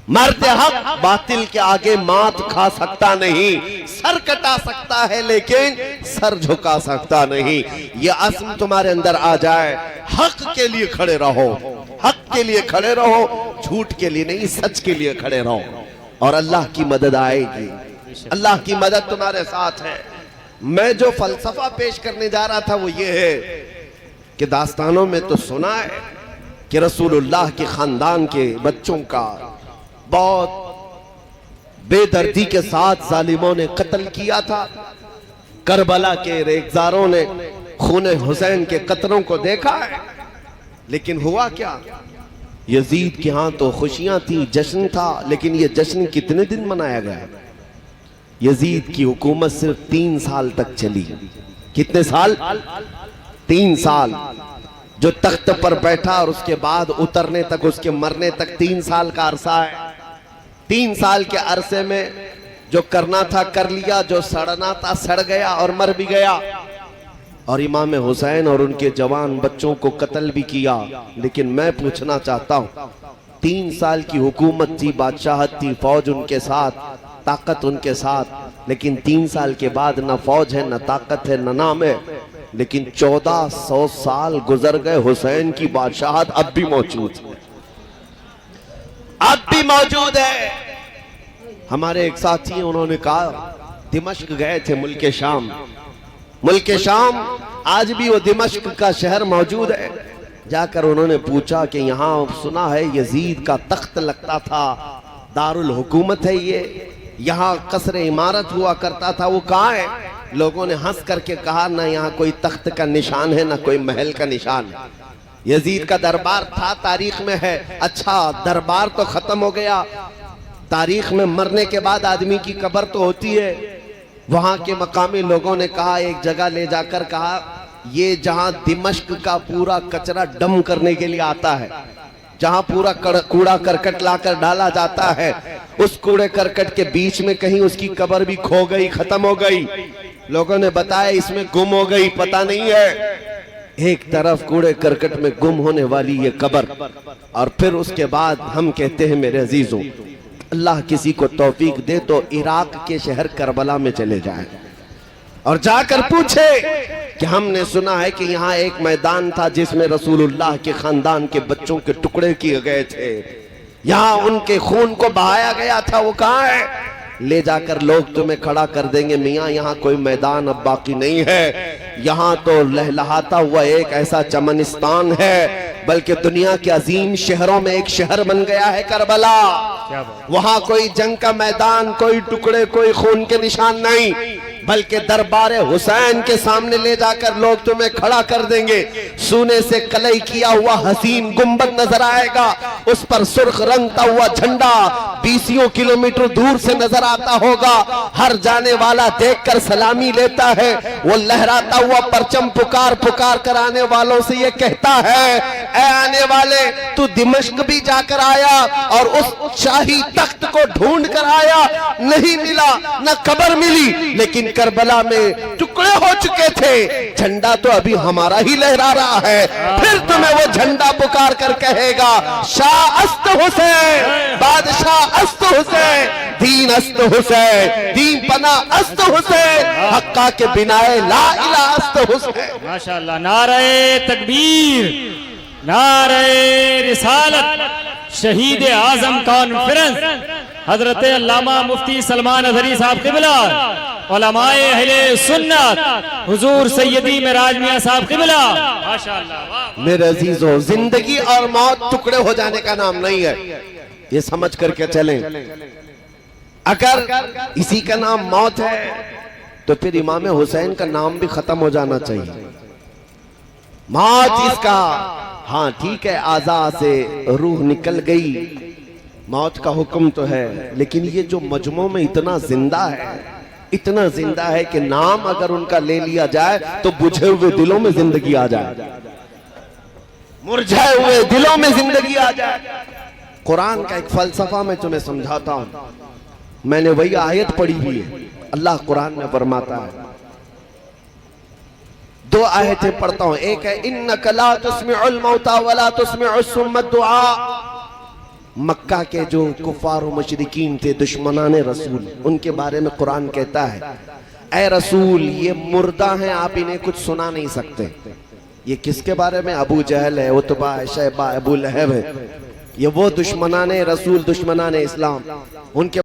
مرد حق باطل کے آگے مات کھا سکتا نہیں، سر کٹا سکتا ہے لیکن سر جھکا سکتا نہیں۔ یہ عزم تمہارے اندر آ جائے، حق کے لیے کھڑے رہو، حق کے لیے کھڑے رہو، جھوٹ کے لیے نہیں، سچ کے لیے کھڑے رہو، اور اللہ کی مدد آئے گی، اللہ کی مدد تمہارے ساتھ ہے۔ میں جو فلسفہ پیش کرنے جا رہا تھا وہ یہ ہے کہ داستانوں میں تو سنا ہے کہ رسول اللہ کے خاندان کے بچوں کا بہت بے دردی کے ساتھ ظالموں نے قتل کیا تھا۔ کربلا کے ریزگاروں نے خون حسین کے قطروں کو دیکھا ہے، لیکن ہوا کیا؟ یزید کے ہاں تو خوشیاں تھی، جشن تھا، لیکن یہ جشن کتنے دن منایا گیا؟ یزید کی حکومت صرف 3 سال تک چلی۔ کتنے سال؟ 3 سال۔ جو تخت پر بیٹھا اور اس کے بعد اترنے تک، اس کے مرنے تک 3 سال کا عرصہ ہے۔ 3 سال کے عرصے میں جو کرنا تھا کر لیا، جو سڑنا تھا سڑ گیا اور مر بھی گیا، اور امام حسین اور ان کے جوان بچوں کو قتل بھی کیا۔ لیکن میں پوچھنا چاہتا ہوں، 3 سال کی حکومت تھی، بادشاہت تھی، فوج ان کے ساتھ، طاقت ان کے ساتھ، لیکن 3 سال کے بعد نہ فوج ہے، نہ طاقت ہے، نہ نام ہے، لیکن 1400 سال گزر گئے، حسین کی بادشاہت اب بھی موجود ہے، اب بھی موجود ہے۔ ہمارے ایک ساتھی ہیں، انہوں نے کہا دمشق گئے تھے، ملک شام، ملک شام آج بھی وہ دمشق کا شہر موجود ہے۔ جا کر انہوں نے پوچھا کہ یہاں سنا ہے یزید کا تخت لگتا تھا، دارالحکومت ہے یہ، یہاں قصر عمارت ہوا کرتا تھا، وہ کہاں ہے؟ لوگوں نے ہنس کر کے کہا نہ یہاں کوئی تخت کا نشان ہے، نہ کوئی محل کا نشان ہے۔ یزید کا دربار تھا، تاریخ میں ہے۔ اچھا، دربار تو ختم ہو گیا، تاریخ میں مرنے کے بعد آدمی کی قبر تو ہوتی ہے۔ وہاں کے مقامی لوگوں نے کہا، ایک جگہ لے جا کر کہا یہ جہاں دمشق کا پورا کچرا ڈم کرنے کے لیے آتا ہے، جہاں پورا کوڑا کرکٹ لا کر ڈالا جاتا ہے، اس کوڑے کرکٹ کے بیچ میں کہیں اس کی قبر بھی کھو گئی، ختم ہو گئی۔ لوگوں نے بتایا اس میں گم ہو گئی، پتہ نہیں ہے۔ ایک طرف کوڑے کرکٹ میں گم ہونے والی یہ قبر، اور پھر اس کے بعد ہم کہتے ہیں میرے عزیزوں، اللہ کسی کو توفیق دے تو عراق کے شہر کربلا میں چلے جائیں اور جا کر پوچھے کہ ہم نے سنا ہے کہ یہاں ایک میدان تھا جس میں رسول اللہ کے خاندان کے بچوں کے ٹکڑے کیے گئے تھے، یہاں ان کے خون کو بہایا گیا تھا، وہ کہاں ہے؟ لے جا کر لوگ تمہیں کھڑا کر دیں گے، میاں یہاں کوئی میدان اب باقی نہیں ہے، یہاں تو لہلہاتا ہوا ایک ایسا چمنستان ہے، بلکہ دنیا کے عظیم شہروں میں ایک شہر بن گیا ہے کربلا۔ وہاں کوئی جنگ کا میدان، کوئی ٹکڑے، کوئی خون کے نشان نہیں، بلکہ دربار حسین کے سامنے لے جا کر لوگ تمہیں کھڑا کر دیں گے، سونے سے کلئی کیا ہوا حسین گنبد نظر آئے گا، اس پر سرخ رنگتا ہوا جھنڈا 20 کلومیٹر دور سے نظر آتا ہوگا، ہر جانے والا دیکھ کر سلامی لیتا ہے، وہ لہراتا ہوا پرچم پکار پکار کر آنے والوں سے یہ کہتا ہے، اے آنے والے تو دمشق بھی جا کر آیا اور اس شاہی تخت کو ڈھونڈ کر آیا، نہیں ملا، نہ قبر ملی، لیکن کربلا میں ٹکڑے ہو چکے تھے، جھنڈا تو ابھی ہمارا ہی لہرا رہا ہے، پھر تمہیں وہ جھنڈا پکار کر کہے گا شاہ است حسین، بادشاہ است حسین، دین است حسین، دین پناہ است حسین، حقہ کے بنائے لا الہ است حسین۔ ماشاءاللہ، نعرہ تکبیر، نعرہ رسالت، شہید اعظم کانفرنس حضرت علامہ مفتی سلمان اظہری صاحب قبلہ، علماء اہل سنت حضور سیدی معراج میاں صاحب قبلہ۔ ماشاءاللہ میرے عزیزوں، زندگی اور موت ٹکڑے ہو جانے کا نام نہیں ہے، یہ سمجھ کر کے چلیں۔ اگر اسی کا نام موت ہے تو پھر امام حسین کا نام بھی ختم ہو جانا چاہیے۔ موت اس کا، ہاں ٹھیک ہے، اعضاء سے روح نکل گئی، موت کا حکم تو ہے، لیکن یہ جو مجموع میں اتنا زندہ ہے، اتنا زندہ ہے کہ نام اگر ان کا لے لیا جائے تو بجھے ہوئے دلوں میں زندگی آ جائے، مرجھائے ہوئے دلوں میں زندگی آ جائے۔ قرآن کا ایک فلسفہ میں تمہیں سمجھاتا ہوں، میں نے وہی آیت پڑھی ہوئی ہے، اللہ قرآن میں فرماتا ہے، 2 آیتیں پڑھتا ہوں، ایک ہے اِنَّكَ لَا تُسْمِعُ الْمَوْتَى وَلَا تُسْمِعُ الصُّمَّ الدُّعَاء، مکہ کے جو کفار و مشرکین تھے دشمنان رسول، ان کے بارے میں قرآن کہتا ہے اے رسول یہ مردہ ہیں، آپ انہیں کچھ سنا نہیں سکتے۔ یہ کس کے بارے میں؟ ابو جہل ہے، عتبہ ہے، شیبہ، ابو لہب ہے، یہ وہ دشمنان رسول، دشمنان اسلام، ان کے